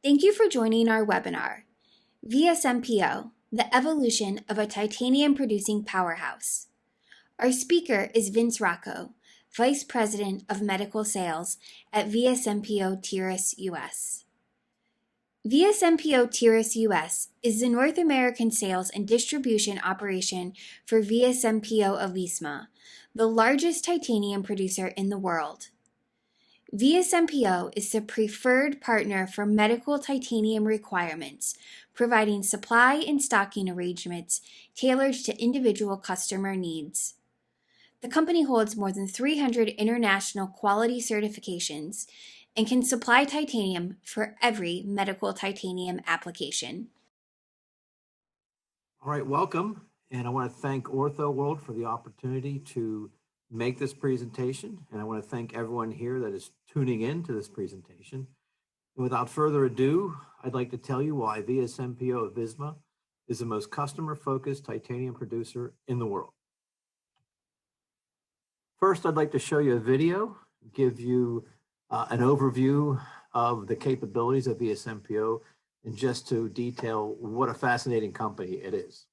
Thank you for joining our webinar, VSMPO, the evolution of a titanium-producing powerhouse. Our speaker is Vince Rocco, Vice President of Medical Sales at VSMPO Tiras US. VSMPO Tiras US is the North American sales and distribution operation for VSMPO of Visma, the largest titanium producer in the world. VSMPO is the preferred partner for medical titanium requirements, providing supply and stocking arrangements tailored to individual customer needs. The company holds more than 300 international quality certifications and can supply titanium for every medical titanium application. All right, welcome. And I want to thank OrthoWorld for the opportunity to make this presentation. And I want to thank everyone here that is tuning in to this presentation. And without further ado, I'd like to tell you why VSMPO of Visma is the most customer-focused titanium producer in the world. First, I'd like to show you a video, give you an overview of the capabilities of VSMPO, and just to detail what a fascinating company it is.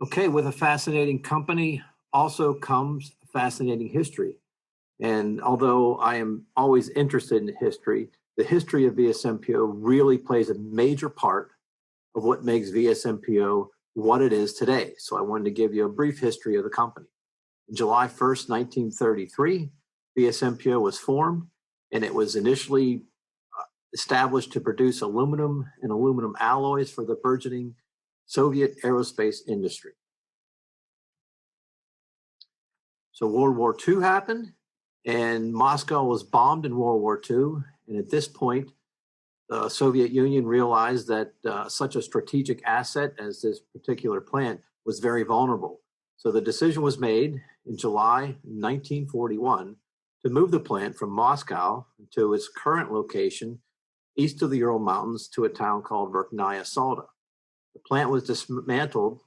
Okay, with a fascinating company also comes a fascinating history. And although I am always interested in history, the history of VSMPO really plays a major part of what makes VSMPO what it is today. So I wanted to give you a brief history of the company. July 1st, 1933, VSMPO was formed, and it was initially established to produce aluminum and aluminum alloys for the burgeoning Soviet aerospace industry. So World War II happened, and Moscow was bombed in World War II. And at this point, the Soviet Union realized that such a strategic asset as this particular plant was very vulnerable. So the decision was made in July 1941 to move the plant from Moscow to its current location east of the Ural Mountains to a town called Verkhnaya Salda. The plant was dismantled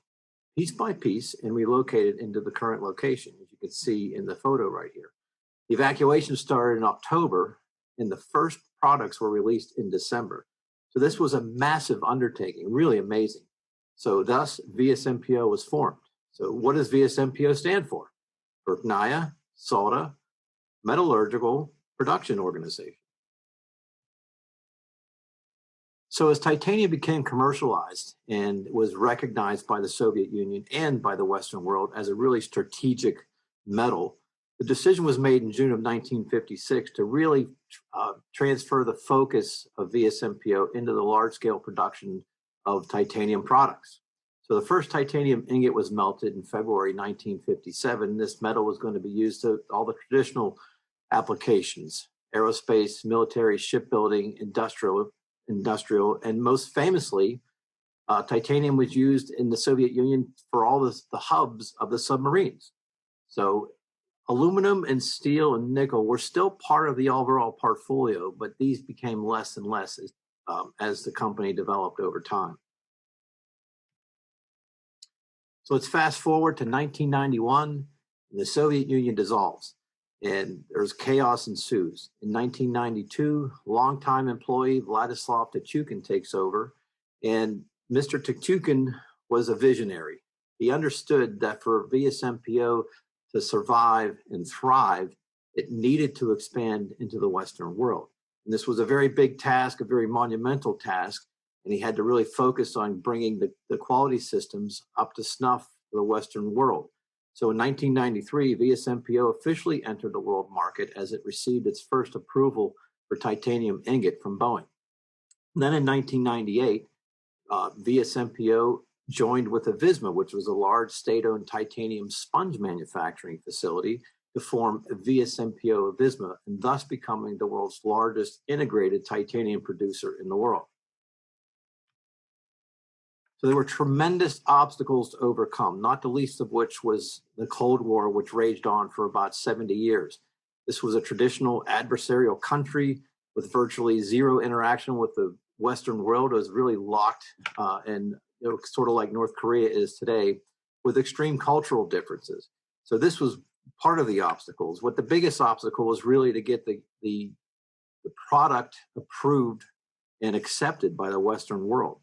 piece by piece and relocated into the current location, as you can see in the photo right here. The evacuation started in October, and the first products were released in December. So this was a massive undertaking, really amazing. So thus, VSMPO was formed. So what does VSMPO stand for? Verkhnaya Salda Metallurgical Production Organization. So as titanium became commercialized and was recognized by the Soviet Union and by the Western world as a really strategic metal, the decision was made in June of 1956 to really transfer the focus of VSMPO into the large-scale production of titanium products. So the first titanium ingot was melted in February 1957. This metal was going to be used to all the traditional applications: aerospace, military, shipbuilding, industrial, and most famously, titanium was used in the Soviet Union for all the hubs of the submarines. So aluminum and steel and nickel were still part of the overall portfolio, but these became less and less as the company developed over time. So let's fast forward to 1991, and the Soviet Union dissolves, and there's chaos ensues. In 1992, longtime employee Vladislav Tachukin takes over, and Mr. Tachukin was a visionary. He understood that for VSMPO to survive and thrive, it needed to expand into the Western world. And this was a very big task, a very monumental task, and he had to really focus on bringing the quality systems up to snuff for the Western world. So in 1993, VSMPO officially entered the world market as it received its first approval for titanium ingot from Boeing. And then in 1998, VSMPO joined with Avisma, which was a large state-owned titanium sponge manufacturing facility, to form VSMPO Avisma, and thus becoming the world's largest integrated titanium producer in the world. So there were tremendous obstacles to overcome, not the least of which was the Cold War, which raged on for about 70 years. This was a traditional adversarial country with virtually zero interaction with the Western world. It was really locked and sort of like North Korea is today, with extreme cultural differences. So this was part of the obstacles. What the biggest obstacle was really to get the product approved and accepted by the Western world.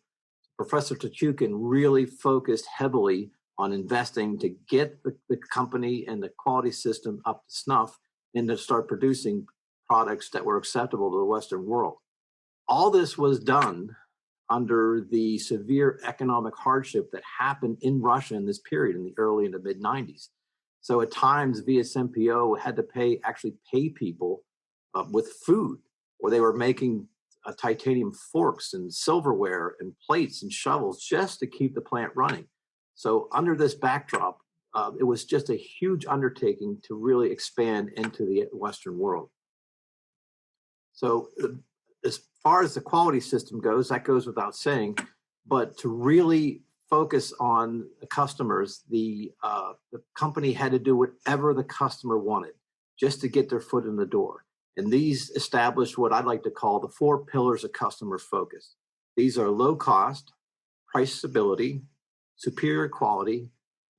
Professor Tachukin really focused heavily on investing to get the company and the quality system up to snuff and to start producing products that were acceptable to the Western world. All this was done under the severe economic hardship that happened in Russia in this period in the early and the mid 90s. So at times, VSMPO had to actually pay people with food, or they were making titanium forks and silverware and plates and shovels just to keep the plant running. So under this backdrop, it was just a huge undertaking to really expand into the Western world. So as far as the quality system goes, that goes without saying, but to really focus on the customers, the company had to do whatever the customer wanted just to get their foot in the door. And these established what I'd like to call the 4 pillars of customer focus. These are low cost, price stability, superior quality,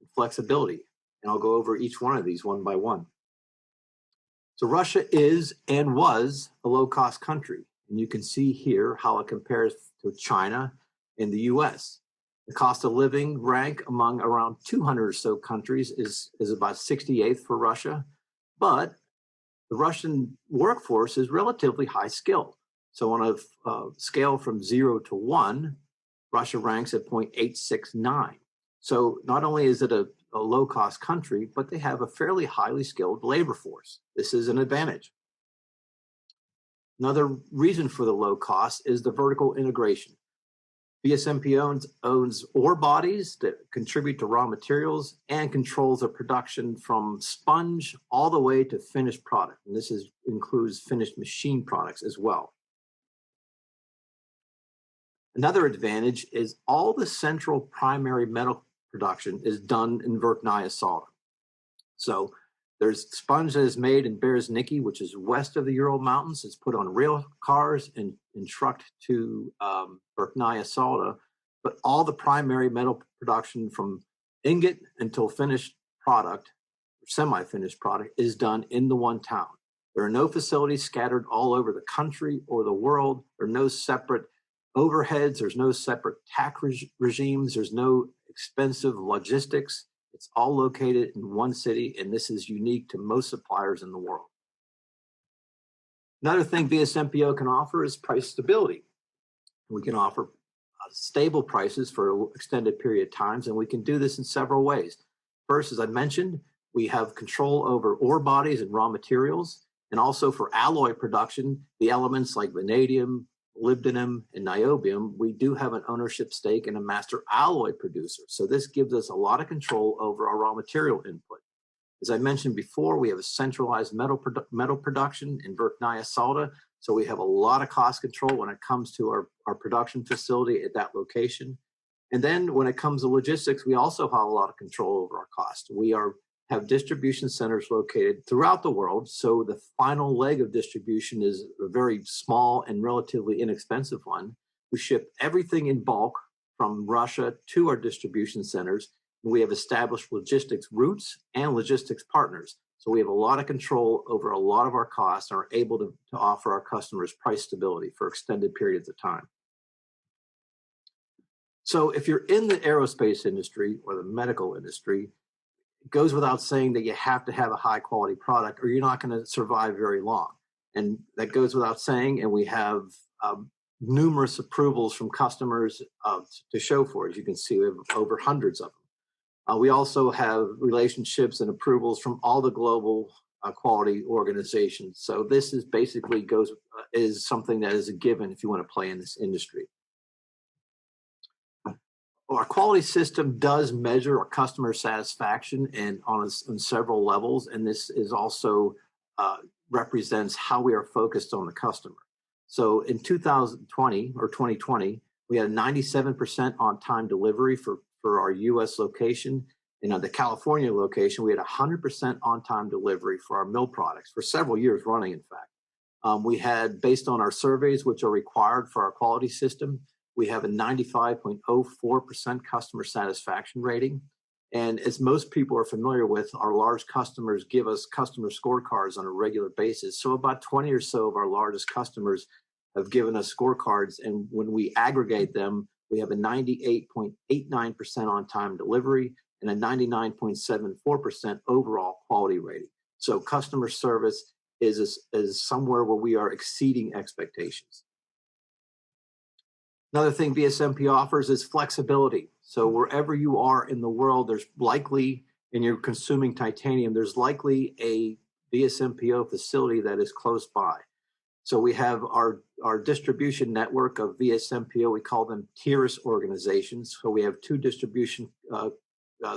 and flexibility. And I'll go over each one of these one by one. So Russia is and was a low-cost country. And you can see here how it compares to China and the US. The cost of living rank among around 200 or so countries is about 68th for Russia, but the Russian workforce is relatively high skilled. So on a scale from 0 to 1, Russia ranks at 0.869. So not only is it a low-cost country, but they have a fairly highly skilled labor force. This is an advantage. Another reason for the low cost is the vertical integration. VSMPO owns ore bodies that contribute to raw materials and controls the production from sponge all the way to finished product. And this includes finished machine products as well. Another advantage is all the central primary metal production is done in Verkhnaya-Salda. So there's sponge that is made in Berezhniki, which is west of the Ural Mountains. It's put on rail cars and trucked to Verkhnaya-Salda. But all the primary metal production from ingot until finished product, or semi-finished product, is done in the one town. There are no facilities scattered all over the country or the world. There are no separate overheads. There's no separate tax regimes. There's no expensive logistics. It's all located in one city, and this is unique to most suppliers in the world. Another thing VSMPO can offer is price stability. We can offer stable prices for an extended period of times, and we can do this in several ways. First, as I mentioned, we have control over ore bodies and raw materials, and also for alloy production, the elements like vanadium, molybdenum, and niobium, we do have an ownership stake in a master alloy producer. So this gives us a lot of control over our raw material input. As I mentioned before, we have a centralized metal production in Verkhnaya-Salda. So we have a lot of cost control when it comes to our production facility at that location. And then when it comes to logistics, we also have a lot of control over our cost. We have distribution centers located throughout the world. So the final leg of distribution is a very small and relatively inexpensive one. We ship everything in bulk from Russia to our distribution centers. And we have established logistics routes and logistics partners. So we have a lot of control over a lot of our costs and are able to offer our customers price stability for extended periods of time. So if you're in the aerospace industry or the medical industry, it goes without saying that you have to have a high quality product or you're not going to survive very long. And that goes without saying, and we have numerous approvals from customers to show for. As you can see, we have over hundreds of them. We also have relationships and approvals from all the global quality organizations. So this is basically is something that is a given if you want to play in this industry. Our quality system does measure our customer satisfaction and on several levels, and this is also represents how we are focused on the customer. So in 2020 or 2020, we had a 97% on-time delivery for our U.S. location. And on the California location, we had 100% on-time delivery for our mill products for several years running, in fact. We had, based on our surveys, which are required for our quality system, we have a 95.04% customer satisfaction rating. And as most people are familiar with, our large customers give us customer scorecards on a regular basis. So about 20 or so of our largest customers have given us scorecards. And when we aggregate them, we have a 98.89% on-time delivery and a 99.74% overall quality rating. So customer service is somewhere where we are exceeding expectations. Another thing VSMPO offers is flexibility. So wherever you are in the world, there's likely, and you're consuming titanium, there's likely a VSMPO facility that is close by. So we have our distribution network of VSMPO, we call them tiers organizations. So we have two distribution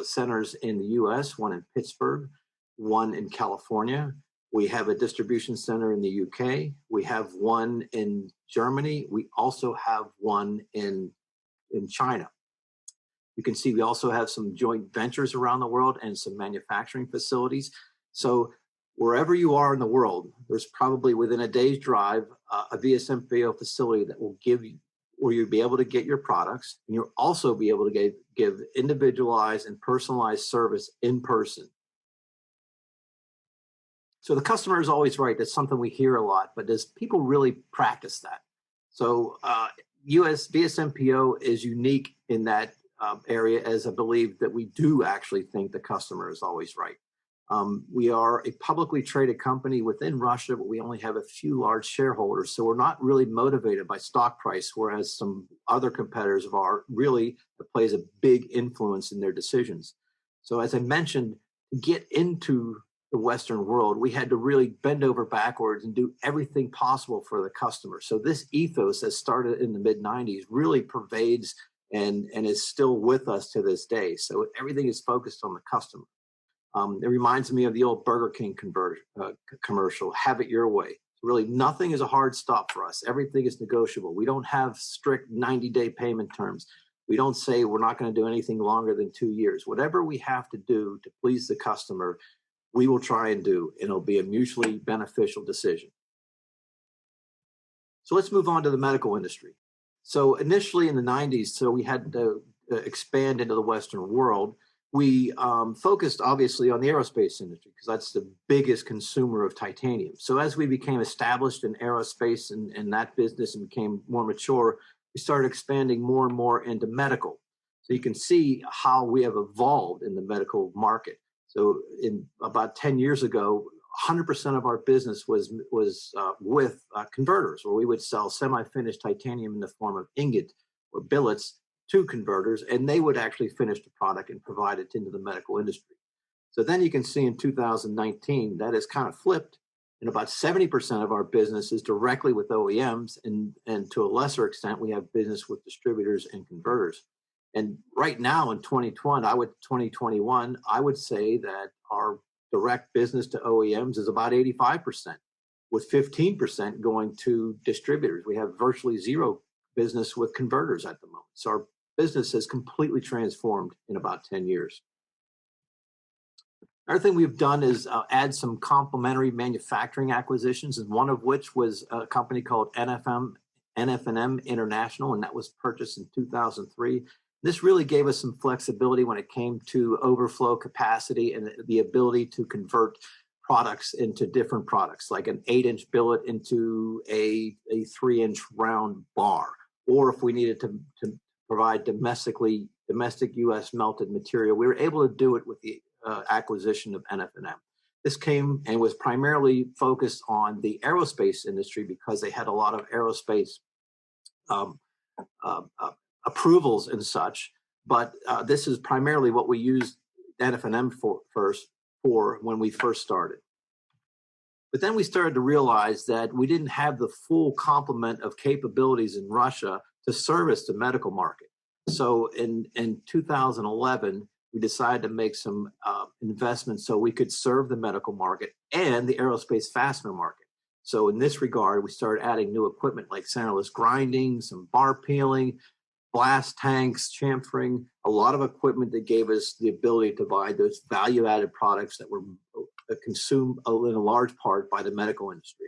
centers in the US, one in Pittsburgh, one in California. We have a distribution center in the UK. We have one in Germany. We also have one in China. You can see we also have some joint ventures around the world and some manufacturing facilities. So wherever you are in the world, there's probably within a day's drive a VSMPO facility that will give you, where you'll be able to get your products, and you'll also be able to give individualized and personalized service in person. So the customer is always right. That's something we hear a lot, but does people really practice that? So US VSMPO is unique in that area, as I believe that we do actually think the customer is always right. We are a publicly traded company within Russia, but we only have a few large shareholders. So we're not really motivated by stock price, whereas some other competitors of ours really plays a big influence in their decisions. So as I mentioned, to get into the Western world, we had to really bend over backwards and do everything possible for the customer. So this ethos that started in the mid-90s really pervades and is still with us to this day. So everything is focused on the customer. It reminds me of the old Burger King commercial, have it your way. Really, nothing is a hard stop for us. Everything is negotiable. We don't have strict 90-day payment terms. We don't say we're not going to do anything longer than 2 years. Whatever we have to do to please the customer, we will try and do, and it'll be a mutually beneficial decision. So let's move on to the medical industry. So initially in the 90s, so we had to expand into the Western world. We focused obviously on the aerospace industry because that's the biggest consumer of titanium. So as we became established in aerospace and that business and became more mature, we started expanding more and more into medical. So you can see how we have evolved in the medical market. So in about 10 years ago, 100% of our business was with converters, where we would sell semi-finished titanium in the form of ingot or billets to converters, and they would actually finish the product and provide it into the medical industry. So then you can see in 2019 that has kind of flipped, and about 70% of our business is directly with OEMs, and to a lesser extent we have business with distributors and converters. And right now in 2021, I would say that our direct business to OEMs is about 85%, with 15% going to distributors. We have virtually zero business with converters at the moment. So our business has completely transformed in about 10 years. Another thing we've done is add some complementary manufacturing acquisitions, and one of which was a company called NF&M International, and that was purchased in 2003. This really gave us some flexibility when it came to overflow capacity and the ability to convert products into different products, like an 8-inch billet into a 3-inch round bar, or if we needed to provide domestic U.S. melted material, we were able to do it with the acquisition of NF&M. This came and was primarily focused on the aerospace industry because they had a lot of aerospace approvals and such, but this is primarily what we used NF&M for when we first started. But then we started to realize that we didn't have the full complement of capabilities in Russia to service the medical market. So in 2011, we decided to make some investments so we could serve the medical market and the aerospace fastener market. So in this regard, we started adding new equipment like centerless grinding, some bar peeling, blast tanks, chamfering, a lot of equipment that gave us the ability to buy those value-added products that were consumed in a large part by the medical industry.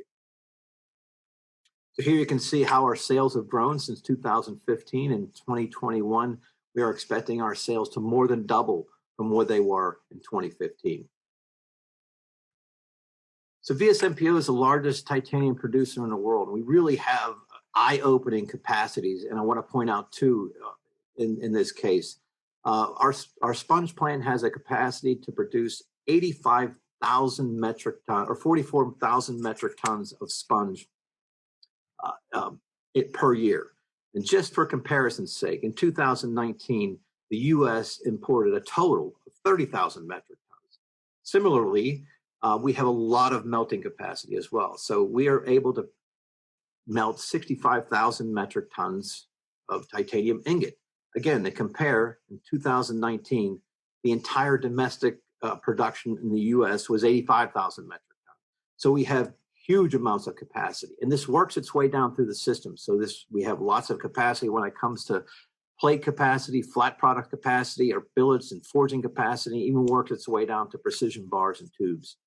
So here you can see how our sales have grown since 2015. In 2021, we are expecting our sales to more than double from what they were in 2015. So VSMPO is the largest titanium producer in the world. We really have eye-opening capacities, and I want to point out too, in this case, our sponge plant has a capacity to produce 85,000 metric tons or 44,000 metric tons of sponge per year. And just for comparison's sake, in 2019, the U.S. imported a total of 30,000 metric tons. Similarly, we have a lot of melting capacity as well. So we are able to melt 65,000 metric tons of titanium ingot. Again, to compare, in 2019, the entire domestic production in the U.S. was 85,000 metric tons. So we have huge amounts of capacity, and this works its way down through the system. So we have lots of capacity when it comes to plate capacity, flat product capacity, or billets and forging capacity, even works its way down to precision bars and tubes.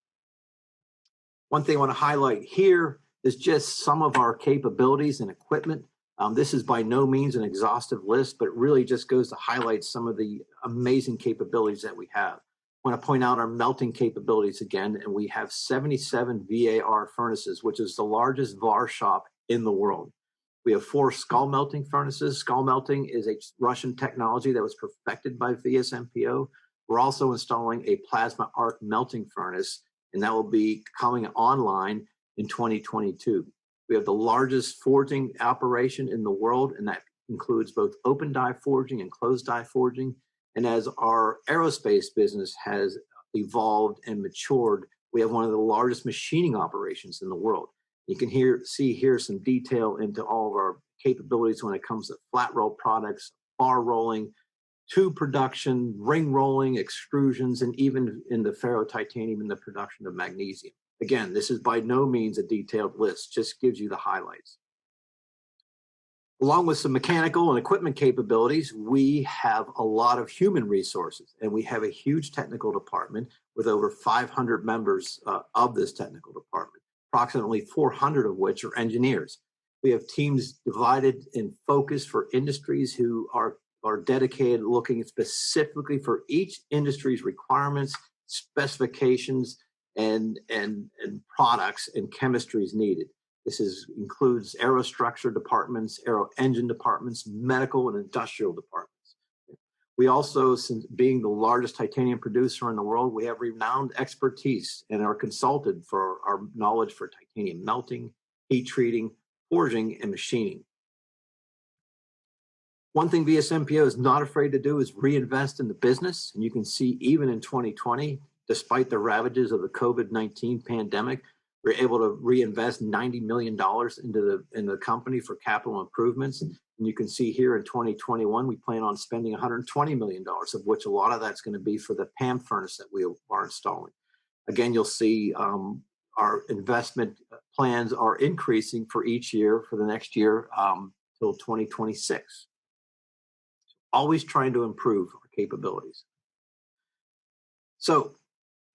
One thing I want to highlight here is just some of our capabilities and equipment. This is by no means an exhaustive list, but it really just goes to highlight some of the amazing capabilities that we have. I want to point out our melting capabilities again, and we have 77 VAR furnaces, which is the largest VAR shop in the world. We have 4 skull melting furnaces. Skull melting is a Russian technology that was perfected by VSMPO. We're also installing a plasma arc melting furnace, and that will be coming online in 2022. We have the largest forging operation in the world, and that includes both open die forging and closed die forging. And as our aerospace business has evolved and matured, we have one of the largest machining operations in the world. You can see here some detail into all of our capabilities when it comes to flat roll products, bar rolling, tube production, ring rolling, extrusions, and even in the ferrotitanium in the production of magnesium. Again, this is by no means a detailed list, just gives you the highlights. Along with some mechanical and equipment capabilities, we have a lot of human resources, and we have a huge technical department with over 500 members of this technical department, approximately 400 of which are engineers. We have teams divided in focus for industries who are dedicated, looking specifically for each industry's requirements, specifications, and products and chemistries needed. This includes aerostructure departments, aero engine departments, medical and industrial departments. We also, since being the largest titanium producer in the world, we have renowned expertise and are consulted for our knowledge for titanium melting, heat treating, forging, and machining. One thing VSMPO is not afraid to do is reinvest in the business. And you can see even in 2020, despite the ravages of the COVID-19 pandemic, we're able to reinvest $90 million into the company for capital improvements. And you can see here in 2021, we plan on spending $120 million, of which a lot of that's going to be for the PAM furnace that we are installing. Again, you'll see our investment plans are increasing for each year for the next year till 2026. Always trying to improve our capabilities. So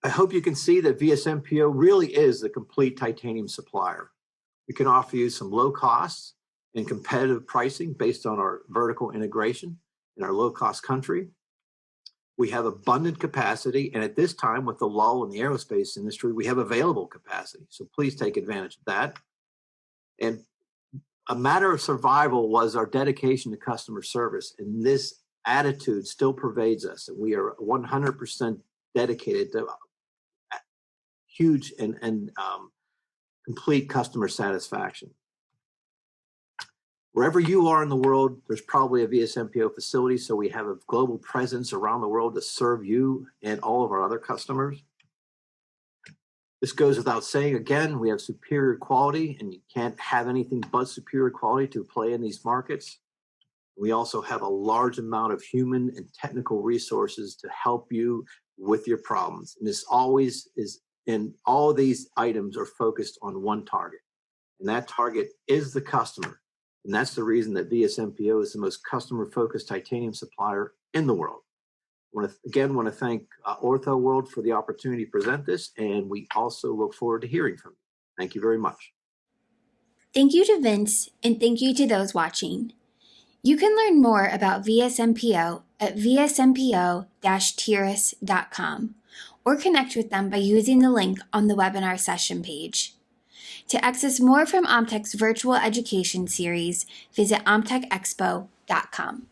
I hope you can see that VSMPO really is the complete titanium supplier. We can offer you some low costs and competitive pricing based on our vertical integration in our low cost country. We have abundant capacity, and at this time, with the lull in the aerospace industry, we have available capacity. So please take advantage of that. And a matter of survival was our dedication to customer service, and this attitude still pervades us. And we are 100% dedicated to huge and complete customer satisfaction. Wherever you are in the world, there's probably a VSMPO facility, so we have a global presence around the world to serve you and all of our other customers. This goes without saying. Again, we have superior quality, and you can't have anything but superior quality to play in these markets. We also have a large amount of human and technical resources to help you with your problems. And this always is, and all of these items are focused on one target, and that target is the customer. And that's the reason that VSMPO is the most customer-focused titanium supplier in the world. I want to thank Ortho World for the opportunity to present this, and we also look forward to hearing from you. Thank you very much. Thank you to Vince, and thank you to those watching. You can learn more about VSMPO at vsmpo-tiris.com or connect with them by using the link on the webinar session page. To access more from OMTEC's virtual education series, visit omtechexpo.com.